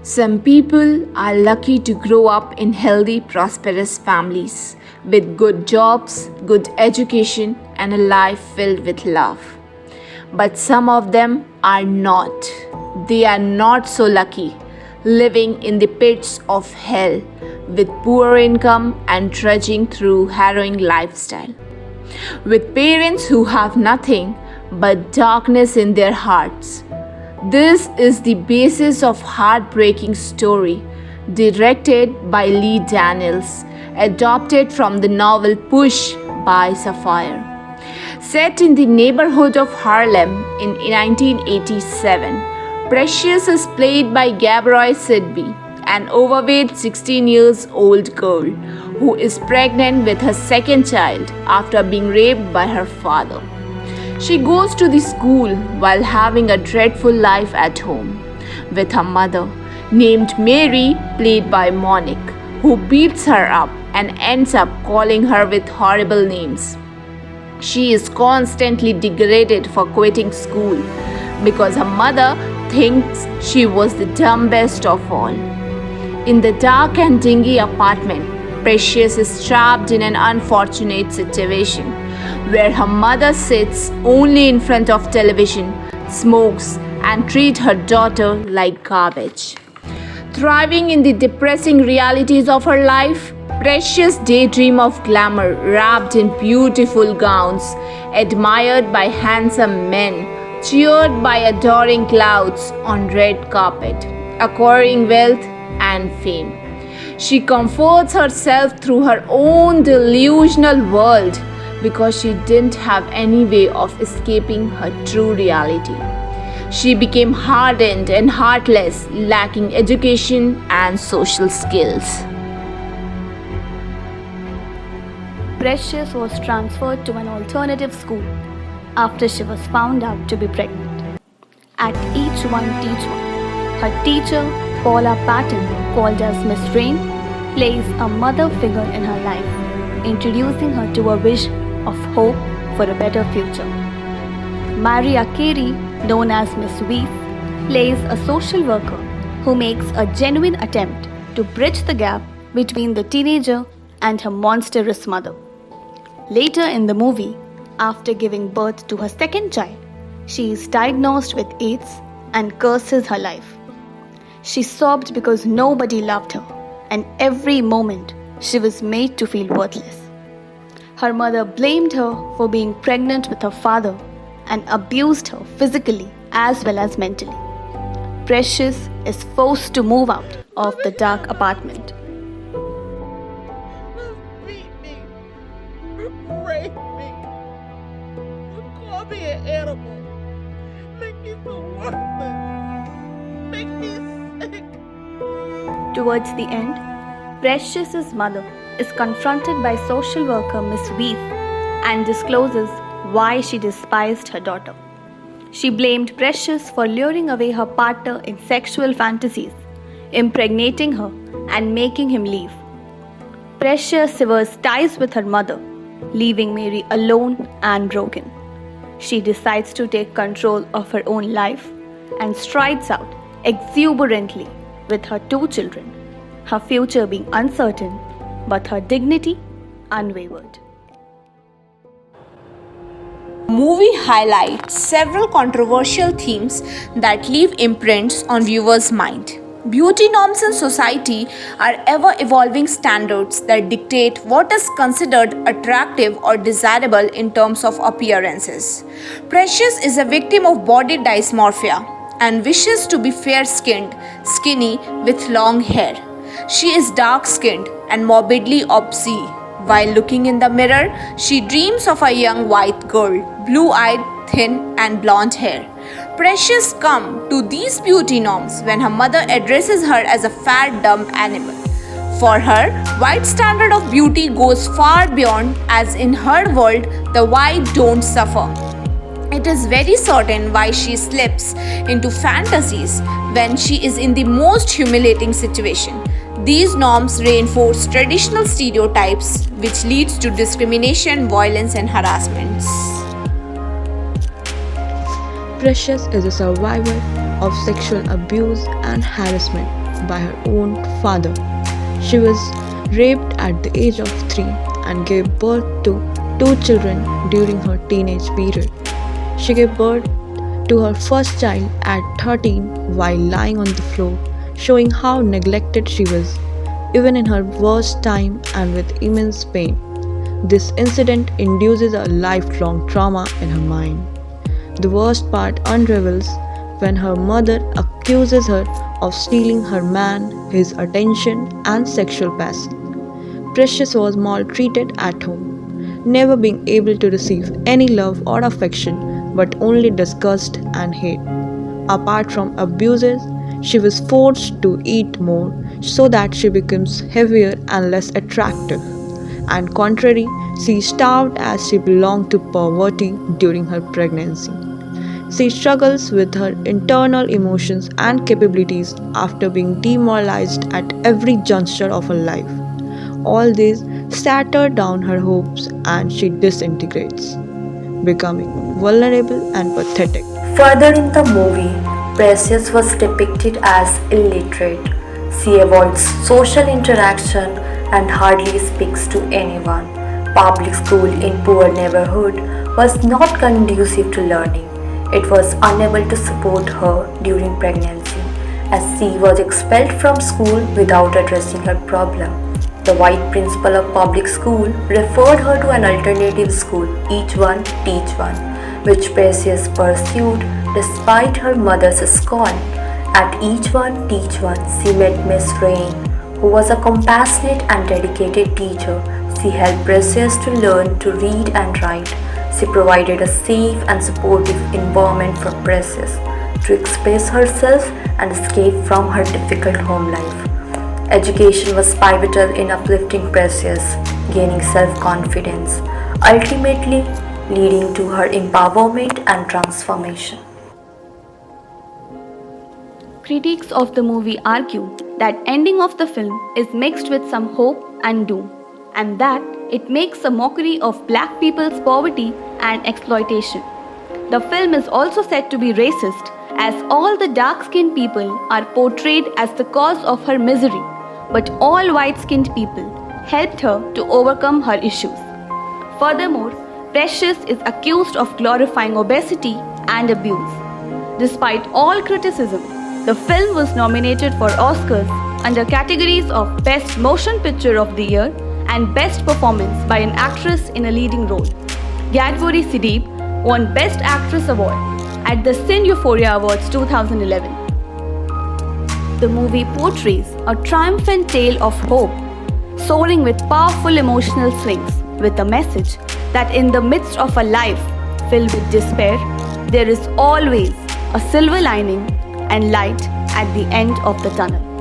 Some people are lucky to grow up in healthy, prosperous families with good jobs, good education, and a life filled with love. But some of them are not. They are not so lucky, living in the pits of hell with poor income and trudging through harrowing lifestyle. With parents who have nothing but darkness in their hearts. This is the basis of Heartbreaking Story, directed by Lee Daniels, adapted from the novel Push by Sapphire. Set in the neighborhood of Harlem in 1987, Precious is played by Gabrielle Sidby, an overweight 16 years old girl who is pregnant with her second child after being raped by her father. She goes to the school while having a dreadful life at home with her mother, named Mary, played by Monique, who beats her up and ends up calling her with horrible names. She is constantly degraded for quitting school because her mother thinks she was the dumbest of all. In the dark and dingy apartment, Precious is trapped in an unfortunate situation where her mother sits only in front of television, smokes, and treats her daughter like garbage. Thriving in the depressing realities of her life, Precious daydreams of glamour wrapped in beautiful gowns, admired by handsome men, cheered by adoring clouds on red carpet, acquiring wealth and fame. She comforts herself through her own delusional world because she didn't have any way of escaping her true reality. She became hardened and heartless, lacking education and social skills. Precious was transferred to an alternative school after she was found out to be pregnant. At each one teach one, her teacher, Paula Patton, called as Miss Rain, plays a mother figure in her life, introducing her to a vision of hope for a better future. Maria Carey, known as Miss Weath, plays a social worker who makes a genuine attempt to bridge the gap between the teenager and her monstrous mother. Later in the movie, after giving birth to her second child, she is diagnosed with AIDS and curses her life. She sobbed because nobody loved her, and every moment she was made to feel worthless. Her mother blamed her for being pregnant with her father and abused her physically as well as mentally. Precious is forced to move out of the dark apartment. Beat me, rape me, call me an animal, make me feel worthless, make me sick. Towards the end, Precious's mother is confronted by social worker Miss Weath and discloses why she despised her daughter. She blamed Precious for luring away her partner in sexual fantasies, impregnating her, and making him leave. Precious severs ties with her mother, leaving Mary alone and broken. She decides to take control of her own life and strides out exuberantly with her two children, her future being uncertain but her dignity unwavered. Movie highlights several controversial themes that leave imprints on viewers' mind. Beauty norms in society are ever evolving standards that dictate what is considered attractive or desirable in terms of appearances. Precious is a victim of body dysmorphia and wishes to be fair-skinned, skinny, with long hair. She is dark-skinned and morbidly obese. While looking in the mirror, she dreams of a young white girl, blue-eyed, thin, and blonde hair. Precious comes to these beauty norms when her mother addresses her as a fat, dumb animal. For her, white standard of beauty goes far beyond, as in her world, the white don't suffer. It is very certain why she slips into fantasies when she is in the most humiliating situation. These norms reinforce traditional stereotypes, which leads to discrimination, violence, and harassments. Precious is a survivor of sexual abuse and harassment by her own father. She was raped at the age of 3 and gave birth to 2 children during her teenage period. She gave birth to her first child at 13 while lying on the floor, showing how neglected she was, even in her worst time and with immense pain. This incident induces a lifelong trauma in her mind. The worst part unravels when her mother accuses her of stealing her man, his attention, and sexual passion. Precious was maltreated at home, never being able to receive any love or affection but only disgust and hate. Apart from abuses, she was forced to eat more so that she becomes heavier and less attractive. And contrary, she starved as she belonged to poverty during her pregnancy. She struggles with her internal emotions and capabilities after being demoralized at every juncture of her life. All this shatter down her hopes and she disintegrates, becoming vulnerable and pathetic. Further in the movie, Precious was depicted as illiterate. She avoids social interaction and hardly speaks to anyone. Public school in poor neighborhood was not conducive to learning. It was unable to support her during pregnancy as she was expelled from school without addressing her problem. The white principal of public school referred her to an alternative school, Each One Teach One, which Precious pursued despite her mother's scorn. At Each One Teach One, she met Miss Rain, who was a compassionate and dedicated teacher. She helped Precious to learn to read and write. She provided a safe and supportive environment for Precious to express herself and escape from her difficult home life. Education was pivotal in uplifting Precious, gaining self-confidence, ultimately leading to her empowerment and transformation. Critics of the movie argue that ending of the film is mixed with some hope and doom, and that it makes a mockery of black people's poverty and exploitation. The film is also said to be racist as all the dark-skinned people are portrayed as the cause of her misery, but all white-skinned people helped her to overcome her issues. Furthermore, Precious is accused of glorifying obesity and abuse. Despite all criticism, the film was nominated for Oscars under categories of Best Motion Picture of the Year and Best Performance by an Actress in a Leading Role. Gadbori Sidibe won Best Actress Award at the Cine Euphoria Awards 2011. The movie portrays a triumphant tale of hope, soaring with powerful emotional swings, with a message that in the midst of a life filled with despair, there is always a silver lining and light at the end of the tunnel.